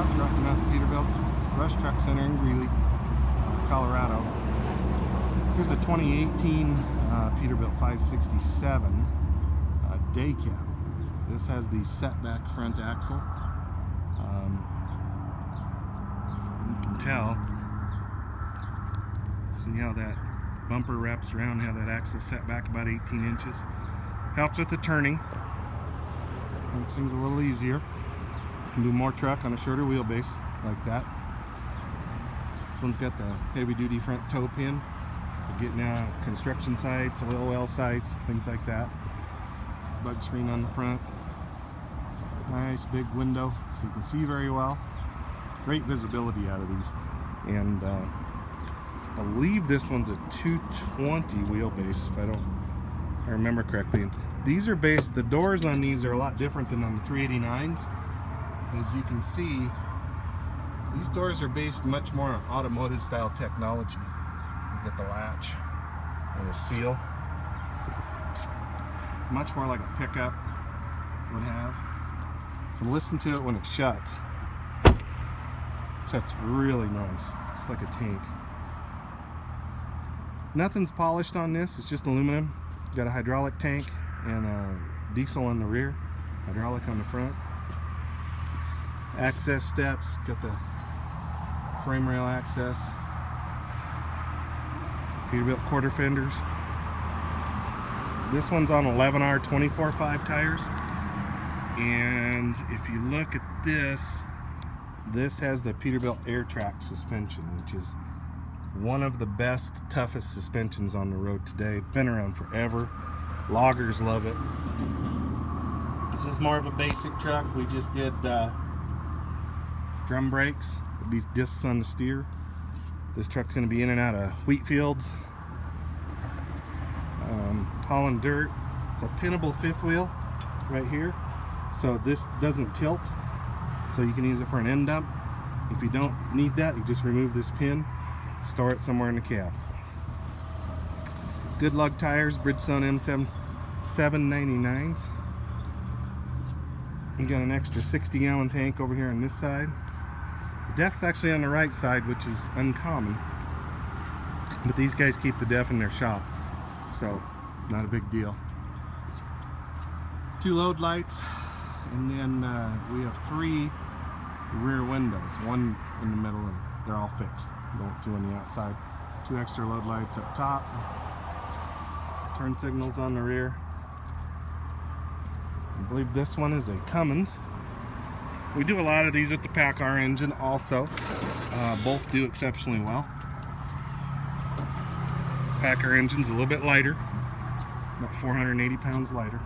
Scott, trucking out Peterbilt's Rush Truck Center in Greeley, Colorado. Here's a 2018 Peterbilt 567 day cab. This has the setback front axle. You can tell, see how that bumper wraps around, how that axle set back about 18 inches. Helps with the turning. Makes things a little easier. You can do more truck on a shorter wheelbase like that. This one's got the heavy duty front toe pin for getting out construction sites, oil well sites, things like that. Bug screen on the front. Nice big window so you can see very well. Great visibility out of these. And I believe this one's a 220 wheelbase if I remember correctly. And these are based, the doors on these are a lot different than on the 389s. As you can see, these doors are based much more on automotive style technology. You get the latch and a seal. Much more like a pickup would have. So listen to it when it shuts. It shuts really nice. It's like a tank. Nothing's polished on this, it's just aluminum. Got a hydraulic tank and a diesel on the rear, hydraulic on the front. Access steps, got the frame rail access. Peterbilt quarter fenders. This one's on 11R 24.5 tires. And if you look at this has the Peterbilt Air Track suspension, which is one of the best, toughest suspensions on the road today. Been around forever. Loggers love it. This is more of a basic truck. We just did drum brakes. It'll be discs on the steer. This truck's going to be in and out of wheat fields. Holland dirt. It's a pinnable fifth wheel right here. So this doesn't tilt. So you can use it for an end dump. If you don't need that, you just remove this pin. Store it somewhere in the cab. Good lug tires, Bridgestone M799s. You got an extra 60-gallon tank over here on this side. The DEF's actually on the right side, which is uncommon. But these guys keep the DEF in their shop, so not a big deal. 2 load lights, and then we have 3 rear windows. 1 in the middle, and they're all fixed. 2 on the outside. 2 extra load lights up top. Turn signals on the rear. I believe this one is a Cummins. We do a lot of these with the PACCAR engine also. Both do exceptionally well. PACCAR engine's a little bit lighter. About 480 pounds lighter.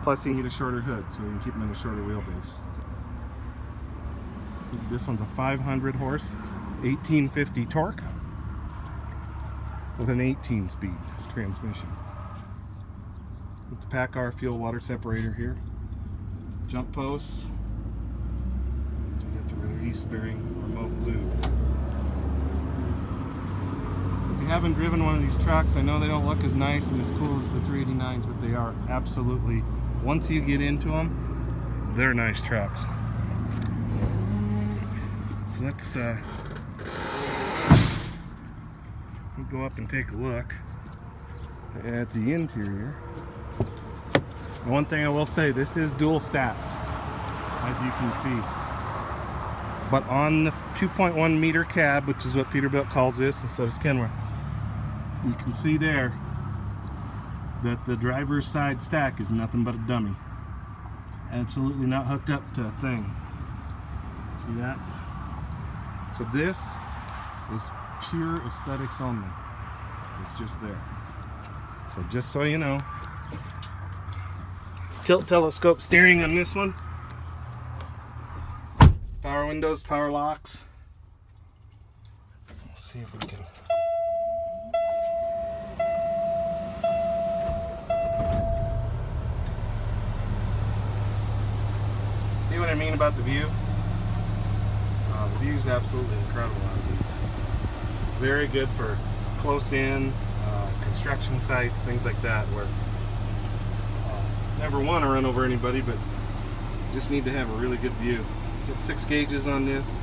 Plus you need a shorter hood so you can keep them in a shorter wheelbase. This one's a 500 horse, 1850 torque with an 18-speed transmission. With the PACCAR fuel water separator here. Jump posts. You got the release bearing remote lube. If you haven't driven one of these trucks, I know they don't look as nice and as cool as the 389s, but they are absolutely, once you get into them, they're nice trucks. So let's go up and take a look at the interior. And one thing I will say, this is dual stats, as you can see. But on the 2.1 meter cab, which is what Peterbilt calls this, and so does Kenworth, you can see there that the driver's side stack is nothing but a dummy. Absolutely not hooked up to a thing. See that? So this is pure aesthetics only. It's just there. So just so you know, tilt telescope steering on this one. Power windows, power locks. Let's see if we can. See what I mean about the view? The view is absolutely incredible out of these. Very good for close in, construction sites, things like that, where never want to run over anybody, but just need to have a really good view. Get 6 gauges on this.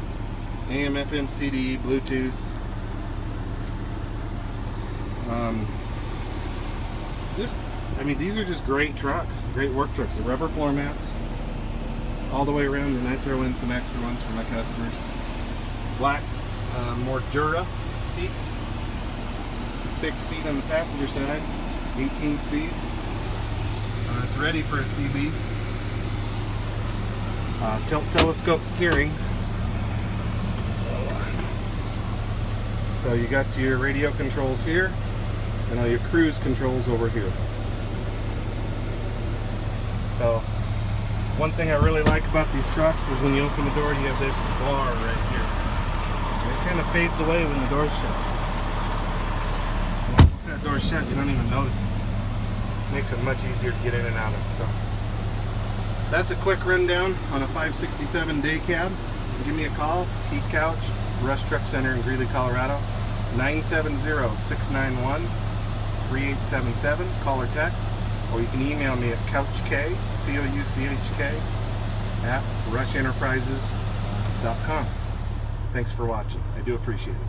AM, FM, CD, Bluetooth. I mean, these are just great trucks, great work trucks. The rubber floor mats all the way around, and I throw in some extra ones for my customers. Black, more Dura seats. Thick seat on the passenger side, 18 speed. It's ready for a CB. Telescope steering. So you got your radio controls here and all your cruise controls over here. So one thing I really like about these trucks is when you open the door, you have this bar right here. It kind of fades away when the door's shut. Once that door's shut, you don't even notice it. Makes it much easier to get in and out of. So that's a quick rundown on a 567 day cab. Give me a call, Keith Couch, Rush Truck Center in Greeley, Colorado. 970-691-3877. Call or text. Or you can email me at couchk, C-O-U-C-H-K, @rushenterprises.com. Thanks for watching. I do appreciate it.